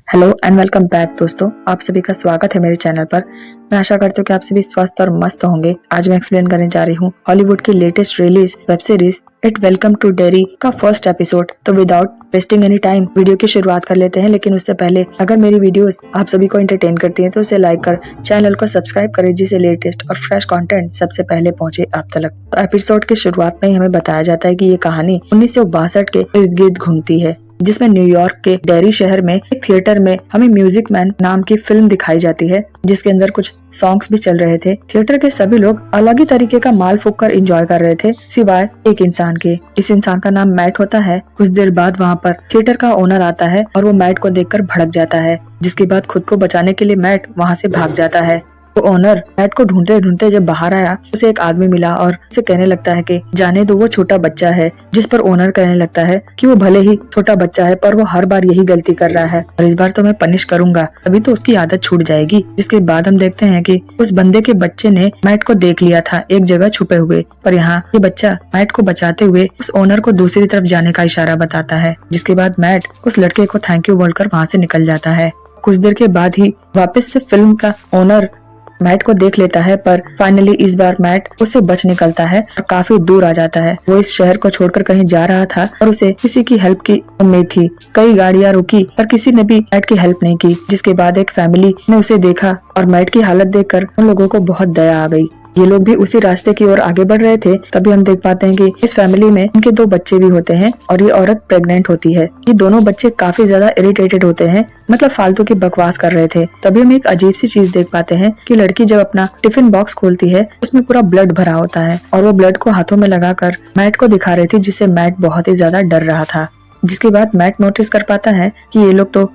Hello and welcome back दोस्तों, आप सभी का स्वागत है मेरे चैनल पर। मैं आशा करती हूँ कि आप सभी स्वस्थ और मस्त होंगे। आज मैं एक्सप्लेन करने जा रही हूँ हॉलीवुड की latest release web series it welcome to Derry का फर्स्ट एपिसोड। तो without wasting any time video की शुरुआत कर लेते हैं। लेकिन उससे पहले अगर मेरी वीडियोस आप सभी को एंटरटेन करती हैं तो उसे लाइक कर चैनल को सब्सक्राइब करें, जिससे लेटेस्ट और फ्रेश कंटेंट सबसे पहले पहुंचे आप तक। तो एपिसोड की शुरुआत में ही हमें बताया जाता है कि ये कहानी 1962 के इर्द गिर्द घूमती है, जिसमें न्यूयॉर्क के डेरी शहर में एक थिएटर में हमें म्यूजिक मैन नाम की फिल्म दिखाई जाती है, जिसके अंदर कुछ सॉन्ग्स भी चल रहे थे। थिएटर के सभी लोग अलग ही तरीके का माल फूंक कर एंजॉय कर रहे थे, सिवाय एक इंसान के। इस इंसान का नाम मैट होता है। कुछ देर बाद वहाँ पर थिएटर का ओनर आता है और वो मैट को देखकर भड़क जाता है, जिसके बाद खुद को बचाने के लिए मैट वहाँ से भाग जाता है। तो ओनर मैट को ढूंढते ढूंढते जब बाहर आया, उसे एक आदमी मिला और उसे कहने लगता है कि जाने दो, वो छोटा बच्चा है। जिस पर ओनर कहने लगता है कि वो भले ही छोटा बच्चा है, पर वो हर बार यही गलती कर रहा है और इस बार तो मैं पनिश करूंगा, तभी तो उसकी आदत छूट जाएगी। जिसके बाद हम देखते हैं कि उस बंदे के बच्चे ने मैट को देख लिया था एक जगह छुपे हुए, पर यहाँ ये बच्चा मैट को बचाते हुए उस ओनर को दूसरी तरफ जाने का इशारा बताता है। जिसके बाद मैट उस लड़के को थैंक यू बोलकर वहाँ से निकल जाता है। कुछ देर के बाद ही वापस से फिल्म का ओनर मैट को देख लेता है, पर फाइनली इस बार मैट उससे बच निकलता है और काफी दूर आ जाता है। वो इस शहर को छोड़कर कहीं जा रहा था और उसे किसी की हेल्प की उम्मीद थी। कई गाड़ियां रुकी पर किसी ने भी मैट की हेल्प नहीं की। जिसके बाद एक फैमिली ने उसे देखा और मैट की हालत देखकर उन लोगों को बहुत दया आ गई। ये लोग भी उसी रास्ते की ओर आगे बढ़ रहे थे। तभी हम देख पाते हैं कि इस फैमिली में इनके 2 बच्चे भी होते हैं और ये औरत प्रेग्नेंट होती है। ये दोनों बच्चे काफी ज्यादा इरिटेटेड होते हैं, मतलब फालतू की बकवास कर रहे थे। तभी हम एक अजीब सी चीज देख पाते हैं कि लड़की जब अपना टिफिन बॉक्स खोलती है, उसमें पूरा ब्लड भरा होता है और वो ब्लड को हाथों में लगाकर मैट को दिखा रही थी, जिससे मैट बहुत ही ज्यादा डर रहा था। जिसके बाद मैट नोटिस कर पाता है कि ये लोग तो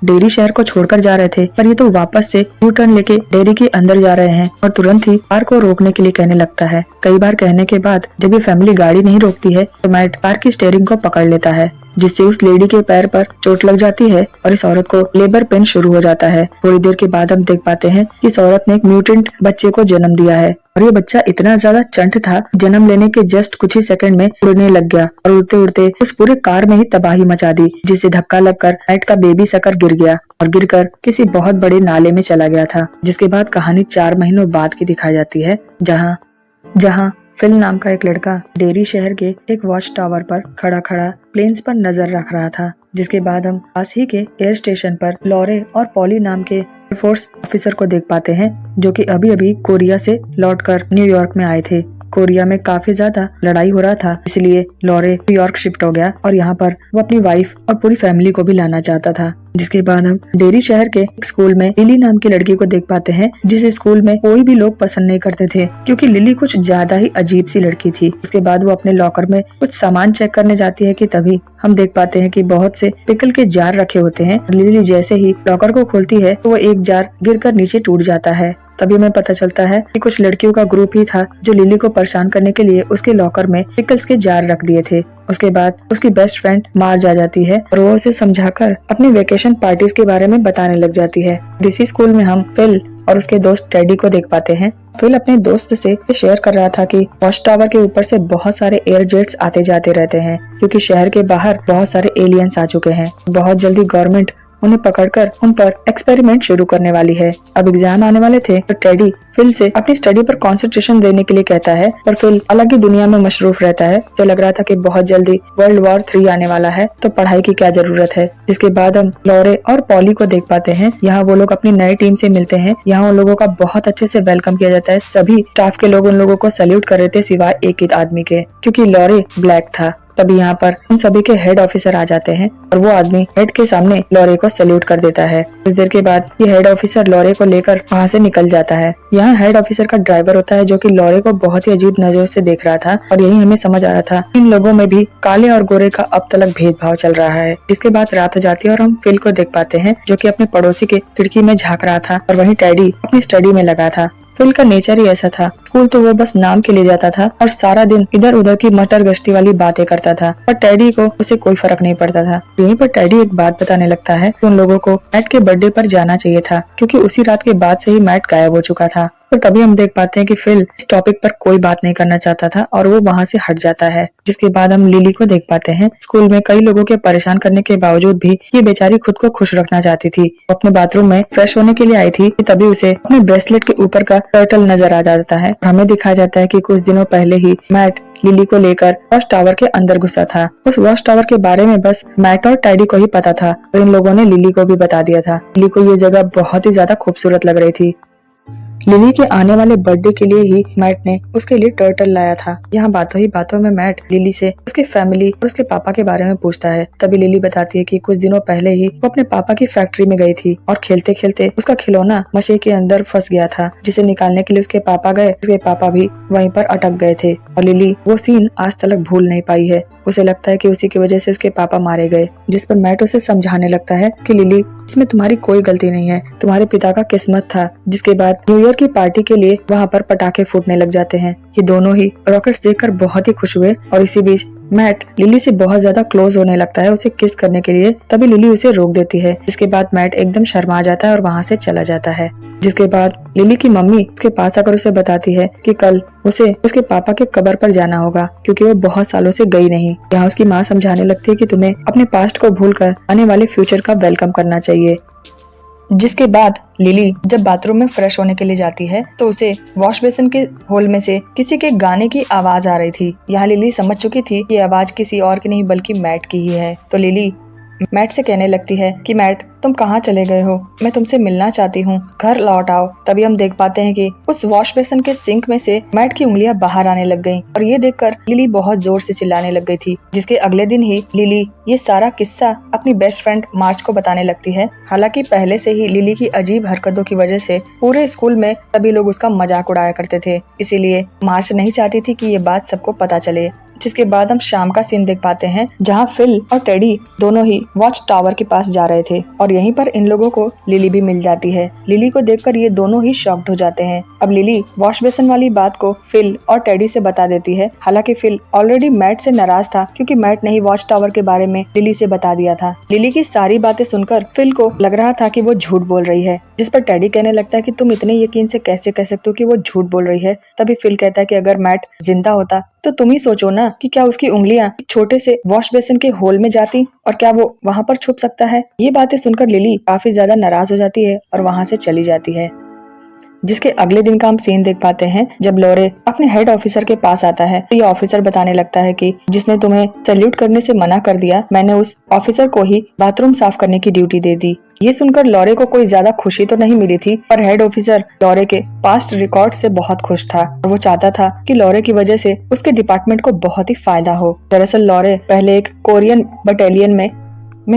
डेरी शहर को छोड़कर जा रहे थे, पर ये तो वापस से यू टर्न लेके डेरी के अंदर जा रहे हैं और तुरंत ही कार को रोकने के लिए कहने लगता है। कई बार कहने के बाद जब ये फैमिली गाड़ी नहीं रोकती है तो मैट कार की स्टीयरिंग को पकड़ लेता है, जिससे उस लेडी के पैर पर चोट लग जाती है और इस औरत को लेबर पेन शुरू हो जाता है। थोड़ी देर के बाद हम देख पाते हैं कि इस औरत ने एक म्यूटेंट बच्चे को जन्म दिया है और ये बच्चा इतना ज्यादा चंट था, जन्म लेने के जस्ट कुछ ही सेकंड में उड़ने लग गया और उड़ते उड़ते उस पूरे कार में ही तबाही मचा दी, जिससे धक्का लगकर मैट का बेबी सकर गिर गया और गिरकर किसी बहुत बड़े नाले में चला गया था। जिसके बाद कहानी 4 महीनों बाद की दिखाई जाती है, जहाँ फिल नाम का एक लड़का डेरी शहर के एक वॉच टावर पर खड़ा प्लेन्स पर नजर रख रहा था। जिसके बाद हम पास ही के एयर स्टेशन पर लॉरे और पॉली नाम के एयरफोर्स ऑफिसर को देख पाते हैं, जो कि अभी कोरिया से लौटकर न्यूयॉर्क में आए थे। कोरिया में काफी ज्यादा लड़ाई हो रहा था, इसलिए लॉरे न्यूयॉर्क शिफ्ट हो गया और यहाँ पर वो अपनी वाइफ और पूरी फैमिली को भी लाना चाहता था। जिसके बाद हम डेरी शहर के एक स्कूल में लिली नाम की लड़की को देख पाते हैं, जिस स्कूल में कोई भी लोग पसंद नहीं करते थे, क्योंकि लिली कुछ ज्यादा ही अजीब सी लड़की थी। उसके बाद वो अपने लॉकर में कुछ सामान चेक करने जाती है कि तभी हम देख पाते हैं कि बहुत से पिकल के जार रखे होते हैं। लिली जैसे ही लॉकर को खोलती है तो वो एक जार गिरकर नीचे टूट जाता है। तभी हमें पता चलता है कि कुछ लड़कियों का ग्रुप ही था जो लिली को परेशान करने के लिए उसके लॉकर में पिकल्स के जार रख दिए थे। उसके बाद उसकी बेस्ट फ्रेंड मार्ज आ जाती है और वो उसे समझाकर अपनी वेकेशन पार्टीज के बारे में बताने लग जाती है। इसी स्कूल में हम फिल और उसके दोस्त टेडी को देख पाते हैं। फिल अपने दोस्त से शेयर कर रहा था कि वॉच टावर के ऊपर से बहुत सारे एयर जेट्स आते जाते रहते हैं, क्योंकि शहर के बाहर बहुत सारे एलियंस आ चुके हैं। बहुत जल्दी गवर्नमेंट उन्हें पकड़कर उन पर एक्सपेरिमेंट शुरू करने वाली है। अब एग्जाम आने वाले थे तो टेडी फिल से अपनी स्टडी पर कंसंट्रेशन देने के लिए कहता है, पर फिल अलग ही दुनिया में मशरूफ रहता है। तो लग रहा था कि बहुत जल्दी वर्ल्ड वॉर 3 आने वाला है, तो पढ़ाई की क्या जरूरत है। जिसके बाद हम लॉरे और पॉली को देख पाते हैं। यहाँ वो लोग अपनी नई टीम से मिलते हैं। यहाँ उन लोगों का बहुत अच्छे से वेलकम किया जाता है। सभी स्टाफ के लोग उन लोगों को सैल्यूट कर रहे थे, सिवाय एक ही आदमी के, क्योंकि लॉरे ब्लैक था। तभी यहाँ पर उन सभी के हेड ऑफिसर आ जाते हैं और वो आदमी हेड के सामने लॉरे को सैल्यूट कर देता है। कुछ देर के बाद ये हेड ऑफिसर लॉरे को लेकर वहाँ से निकल जाता है। यहाँ हेड ऑफिसर का ड्राइवर होता है, जो कि लॉरे को बहुत ही अजीब नजरों से देख रहा था और यही हमें समझ आ रहा था इन लोगों में भी काले और गोरे का अब तक भेदभाव चल रहा है। जिसके बाद रात हो जाती है और हम फिल को देख पाते हैं, जो कि अपने पड़ोसी के खिड़की में झाँक रहा था और वहीं टेडी अपनी स्टडी में लगा था। फिल का नेचर ही ऐसा था, स्कूल तो वो बस नाम के लिए जाता था और सारा दिन इधर उधर की मटर गश्ती वाली बातें करता था, पर टेडी को उसे कोई फर्क नहीं पड़ता था। यहीं पर टेडी एक बात बताने लगता है कि उन लोगों को मैट के बर्थडे पर जाना चाहिए था, क्योंकि उसी रात के बाद से ही मैट गायब हो चुका था। और तभी हम देख पाते हैं कि फिल इस टॉपिक पर कोई बात नहीं करना चाहता था और वो वहाँ से हट जाता है। जिसके बाद हम लिली को देख पाते हैं स्कूल में कई लोगों के परेशान करने के बावजूद भी ये बेचारी खुद को खुश रखना चाहती थी। वो अपने बाथरूम में फ्रेश होने के लिए आई थी कि तभी उसे अपने ब्रेसलेट के ऊपर का टर्टल नजर आ जाता है। हमें दिखाया जाता है कि कुछ दिनों पहले ही मैट लिली को लेकर वॉच टावर के अंदर घुसा था। उस वॉच टावर के बारे में बस मैट और टेडी को ही पता था और इन लोगों ने लिली को भी बता दिया था। लिली को ये जगह बहुत ही ज्यादा खूबसूरत लग रही थी। लिली के आने वाले बर्थडे के लिए ही मैट ने उसके लिए टर्टल लाया था। यहाँ बातों ही बातों में मैट लिली से उसकी फैमिली और उसके पापा के बारे में पूछता है। तभी लिली बताती है कि कुछ दिनों पहले ही वो अपने पापा की फैक्ट्री में गई थी और खेलते खेलते उसका खिलौना मशीन के अंदर फंस गया था, जिसे निकालने के लिए उसके पापा गए। उसके पापा भी वहीं पर अटक गए थे और लिली वो सीन आज तक भूल नहीं पाई है। उसे लगता है कि उसी की वजह से उसके पापा मारे गए, जिस पर मैट उसे समझाने लगता है कि लिली, इसमें तुम्हारी कोई गलती नहीं है, तुम्हारे पिता का किस्मत था। जिसके बाद न्यू ईयर की पार्टी के लिए वहाँ पर पटाखे फूटने लग जाते हैं। ये दोनों ही रॉकेट्स देखकर बहुत ही खुश हुए और इसी बीच मैट लिली से बहुत ज्यादा क्लोज होने लगता है उसे किस करने के लिए। तभी लिली उसे रोक देती है। इसके बाद मैट एकदम शर्मा जाता है और वहाँ से चला जाता है। जिसके बाद लिली की मम्मी उसके पास आकर उसे बताती है कि कल उसे उसके पापा के कब्र पर जाना होगा क्योंकि वो बहुत सालों से गई नहीं। यहाँ उसकी माँ समझाने लगती है कि तुम्हें अपने पास्ट को भूलकर आने वाले फ्यूचर का वेलकम करना चाहिए। जिसके बाद लिली जब बाथरूम में फ्रेश होने के लिए जाती है तो उसे वॉश बेसिन के होल में से किसी के गाने की आवाज आ रही थी। यहाँ लिली समझ चुकी थी कि आवाज किसी और की नहीं बल्कि मैट की ही है। तो लिली मैट से कहने लगती है कि मैट, तुम कहाँ चले गए हो, मैं तुमसे मिलना चाहती हूँ, घर लौट आओ। तभी हम देख पाते हैं कि उस वॉश बेसिन के सिंक में से मैट की उंगलियां बाहर आने लग गईं और ये देखकर लिली बहुत जोर से चिल्लाने लग गई थी। जिसके अगले दिन ही लिली ये सारा किस्सा अपनी बेस्ट फ्रेंड मार्च को बताने लगती है। हालांकि पहले से ही लिली की अजीब हरकतों की वजह से पूरे स्कूल में सभी लोग उसका मजाक उड़ाया करते थे, इसीलिए मार्च नहीं चाहती थी कि ये बात सबको पता चले। जिसके बाद हम शाम का सीन देख पाते हैं जहाँ फिल और टेडी दोनों ही वॉच टावर के पास जा रहे थे और यहीं पर इन लोगों को लिली भी मिल जाती है। लिली को देखकर ये दोनों ही शॉक्ड हो जाते हैं। अब लिली वॉश बेसिन वाली बात को फिल और टेडी से बता देती है। हालांकि फिल ऑलरेडी मैट से नाराज था क्योंकि मैट ने ही वॉच टावर के बारे में लिली से बता दिया था। लिली की सारी बातें सुनकर फिल को लग रहा था कि वो झूठ बोल रही है, जिस पर टेडी कहने लगता है कि तुम इतने यकीन से कैसे कह सकते हो कि वो झूठ बोल रही है। तभी फिल कहता है कि अगर मैट जिंदा होता तो तुम ही सोचो ना कि क्या उसकी उंगलियां छोटे से वॉश बेसिन के होल में जाती और क्या वो वहां पर छुप सकता है। ये बातें सुनकर लिली काफी ज्यादा नाराज हो जाती है और वहां से चली जाती है। जिसके अगले दिन का हम सीन देख पाते हैं जब लॉरे अपने हेड ऑफिसर के पास आता है तो ये ऑफिसर बताने लगता है कि जिसने तुम्हें सैल्यूट करने से मना कर दिया, मैंने उस ऑफिसर को ही बाथरूम साफ करने की ड्यूटी दे दी। ये सुनकर लॉरे को कोई ज्यादा खुशी तो नहीं मिली थी, पर हेड ऑफिसर लॉरे के पास्ट रिकॉर्ड से बहुत खुश था और वो चाहता था कि लॉरे की वजह से उसके डिपार्टमेंट को बहुत ही फायदा हो। दरअसल लॉरे पहले एक कोरियन बटालियन में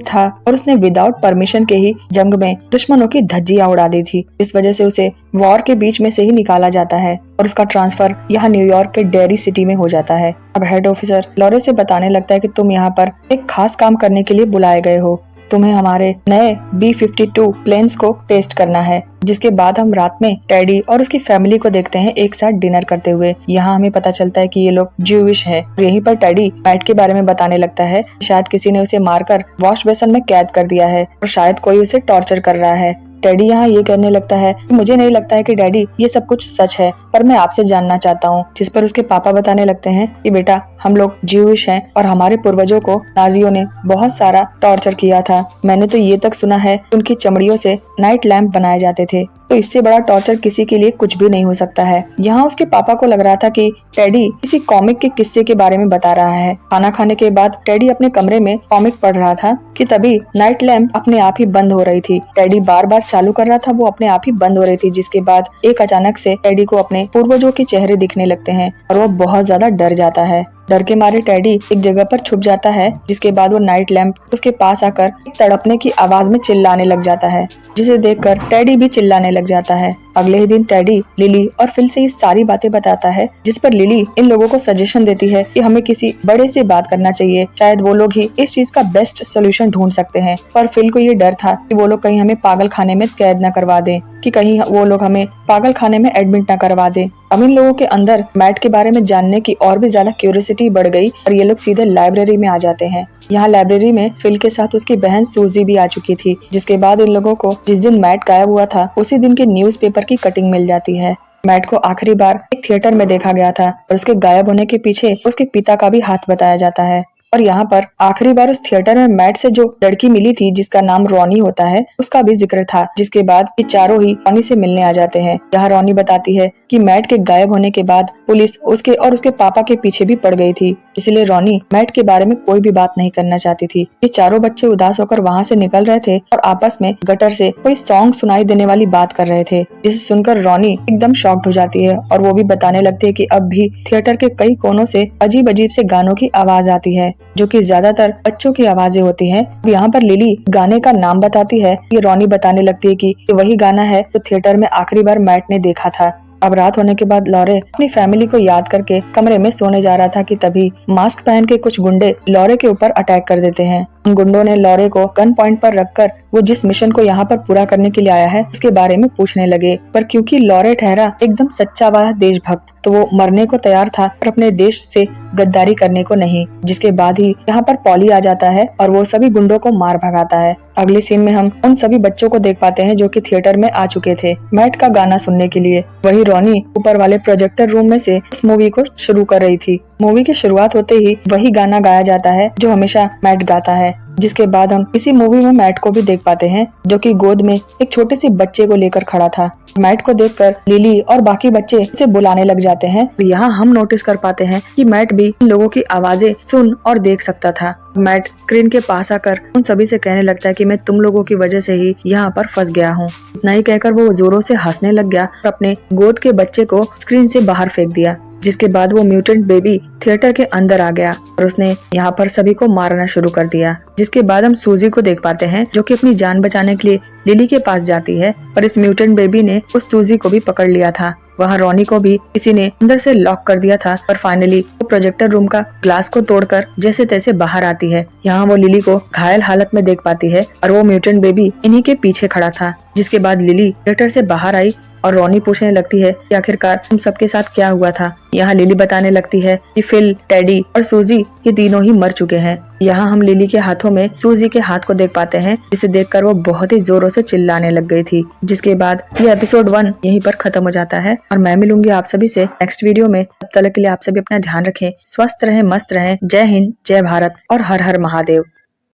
था और उसने विदाउट परमिशन के ही जंग में दुश्मनों की धज्जियां उड़ा दी थी। इस वजह से उसे वॉर के बीच में से ही निकाला जाता है और उसका ट्रांसफर यहाँ न्यूयॉर्क के डेरी सिटी में हो जाता है। अब हेड ऑफिसर लॉरे से बताने लगता है कि तुम यहाँ पर एक खास काम करने के लिए बुलाए गए हो, तुम्हें हमारे नए B-52 प्लेन्स को टेस्ट करना है। जिसके बाद हम रात में टेडी और उसकी फैमिली को देखते हैं एक साथ डिनर करते हुए। यहाँ हमें पता चलता है कि ये लोग ज्यूइश है। यहीं पर टेडी मैट के बारे में बताने लगता है, शायद किसी ने उसे मारकर वॉश बेसिन में कैद कर दिया है और शायद कोई उसे टॉर्चर कर रहा है। टेडी यहाँ ये कहने लगता है कि मुझे नहीं लगता है कि डैडी ये सब कुछ सच है, पर मैं आपसे जानना चाहता हूँ। जिस पर उसके पापा बताने लगते हैं कि बेटा, हम लोग ज्यूइश हैं और हमारे पूर्वजों को नाजियों ने बहुत सारा टॉर्चर किया था। मैंने तो ये तक सुना है उनकी चमड़ियों से नाइट लैंप बनाए जाते थे, तो इससे बड़ा टॉर्चर किसी के लिए कुछ भी नहीं हो सकता है। यहाँ उसके पापा को लग रहा था कि टेडी किसी कॉमिक के किस्से के बारे में बता रहा है। खाना खाने के बाद टेडी अपने कमरे में कॉमिक पढ़ रहा था कि तभी नाइट लैंप अपने आप ही बंद हो रही थी। टेडी बार बार चालू कर रहा था, वो अपने आप ही बंद हो रही थी। जिसके बाद एक अचानक से टेडी को अपने पूर्वजों के चेहरे दिखने लगते हैं और वो बहुत ज्यादा डर जाता है। डर के मारे टेडी एक जगह पर छुप जाता है। जिसके बाद वो नाइट लैंप उसके पास आकर तड़पने की आवाज में चिल्लाने लग जाता है, जिसे देखकर टेडी भी चिल्लाने लग जाता है। अगले ही दिन टेडी लिली और फिल से ये सारी बातें बताता है, जिस पर लिली इन लोगों को सजेशन देती है कि हमें किसी बड़े से बात करना चाहिए, शायद वो लोग ही इस चीज का बेस्ट सोल्यूशन ढूंढ सकते हैं। पर फिल को ये डर था कि वो लोग कहीं हमें पागल खाने में कैद न करवा दें, कि कहीं वो लोग हमें पागल खाने में एडमिट न करवा दें। अब इन लोगों के अंदर मैट के बारे में जानने की और भी ज्यादा क्यूरियोसिटी बढ़ गई और ये लोग सीधे लाइब्रेरी में आ जाते हैं। यहाँ लाइब्रेरी में फिल के साथ उसकी बहन सूजी भी आ चुकी थी। जिसके बाद इन लोगों को जिस दिन मैट गायब हुआ था उसी दिन के न्यूज़पेपर की कटिंग मिल जाती है। मैट को आखिरी बार एक थिएटर में देखा गया था और उसके गायब होने के पीछे उसके पिता का भी हाथ बताया जाता है। और यहाँ पर आखिरी बार उस थिएटर में मैट से जो लड़की मिली थी जिसका नाम रॉनी होता है उसका भी जिक्र था, जिसके बाद ये चारों ही रॉनी से मिलने आ जाते हैं। यहाँ रॉनी बताती है कि मैट के गायब होने के बाद पुलिस उसके और उसके पापा के पीछे भी पड़ गई थी, इसलिए रॉनी मैट के बारे में कोई भी बात नहीं करना चाहती थी। ये चारों बच्चे उदास होकर वहाँ से निकल रहे थे और आपस में गटर से कोई सॉन्ग सुनाई देने वाली बात कर रहे थे, जिसे सुनकर रॉनी एकदम शॉक्ड हो जाती है और वो भी बताने लगती है कि अब भी थिएटर के कई कोनों से अजीब अजीब से गानों की आवाज आती है, जो कि ज्यादातर बच्चों की आवाजें होती हैं। यहाँ पर लिली गाने का नाम बताती है। ये रॉनी बताने लगती है कि वही गाना है जो थिएटर में आखिरी बार मैट ने देखा था। अब रात होने के बाद लॉरे अपनी फैमिली को याद करके कमरे में सोने जा रहा था कि तभी मास्क पहन के कुछ गुंडे लॉरे के ऊपर अटैक कर देते हैं। उन गुंडों ने लॉरे को गन पॉइंट पर रखकर वो जिस मिशन को यहाँ पर पूरा करने के लिए आया है उसके बारे में पूछने लगे, पर क्योंकि लॉरे ठहरा एकदम सच्चा वाला देशभक्त तो वो मरने को तैयार था पर अपने देश से गद्दारी करने को नहीं। जिसके बाद ही यहाँ पर पॉली आ जाता है और वो सभी गुंडों को मार भगाता है। अगले सीन में हम उन सभी बच्चों को देख पाते हैं जो कि थिएटर में आ चुके थे मैट का गाना सुनने के लिए। वही रॉनी ऊपर वाले प्रोजेक्टर रूम में से उस मूवी को शुरू कर रही थी। मूवी की शुरुआत होते ही वही गाना गाया जाता है जो हमेशा मैट गाता है। जिसके बाद हम इसी मूवी में मैट को भी देख पाते हैं जो कि गोद में एक छोटे से बच्चे को लेकर खड़ा था। मैट को देखकर लिली और बाकी बच्चे उसे बुलाने लग जाते हैं। यहाँ हम नोटिस कर पाते हैं कि मैट भी इन लोगों की आवाजें सुन और देख सकता था। मैट स्क्रीन के पास आकर उन सभी से कहने लगता है कि मैं तुम लोगों की वजह से ही यहाँ पर फंस गया हूँ। इतना ही कहकर वो जोरों से हंसने लग गया और अपने गोद के बच्चे को स्क्रीन से बाहर फेंक दिया। जिसके बाद वो म्यूटेंट बेबी थिएटर के अंदर आ गया और उसने यहाँ पर सभी को मारना शुरू कर दिया। जिसके बाद हम सूजी को देख पाते हैं जो कि अपनी जान बचाने के लिए लिली के पास जाती है, पर इस म्यूटेंट बेबी ने उस सूजी को भी पकड़ लिया था। वहाँ रॉनी को भी किसी ने अंदर से लॉक कर दिया था, पर फाइनली वो प्रोजेक्टर रूम का ग्लास को तोड़कर जैसे तैसे बाहर आती है। यहाँ वो लिली को घायल हालत में देख पाती है और वो म्यूटेंट बेबी इन्हीं के पीछे खड़ा था। जिसके बाद लिली थिएटर से बाहर आई और रॉनी पूछने लगती है कि आखिरकार हम सबके साथ क्या हुआ था। यहाँ लिली बताने लगती है कि फिल, टेडी और सूजी ये तीनों ही मर चुके हैं। यहाँ हम लिली के हाथों में सूजी के हाथ को देख पाते हैं, जिसे देखकर वो बहुत ही जोरों से चिल्लाने लग गई थी। जिसके बाद ये एपिसोड 1 यहीं पर खत्म हो जाता है और मैं मिलूंगी आप सभी से नेक्स्ट वीडियो में। तब तक के लिए आप सभी अपना ध्यान रखें, स्वस्थ रहें, मस्त रहें। जय हिंद, जय भारत और हर हर महादेव।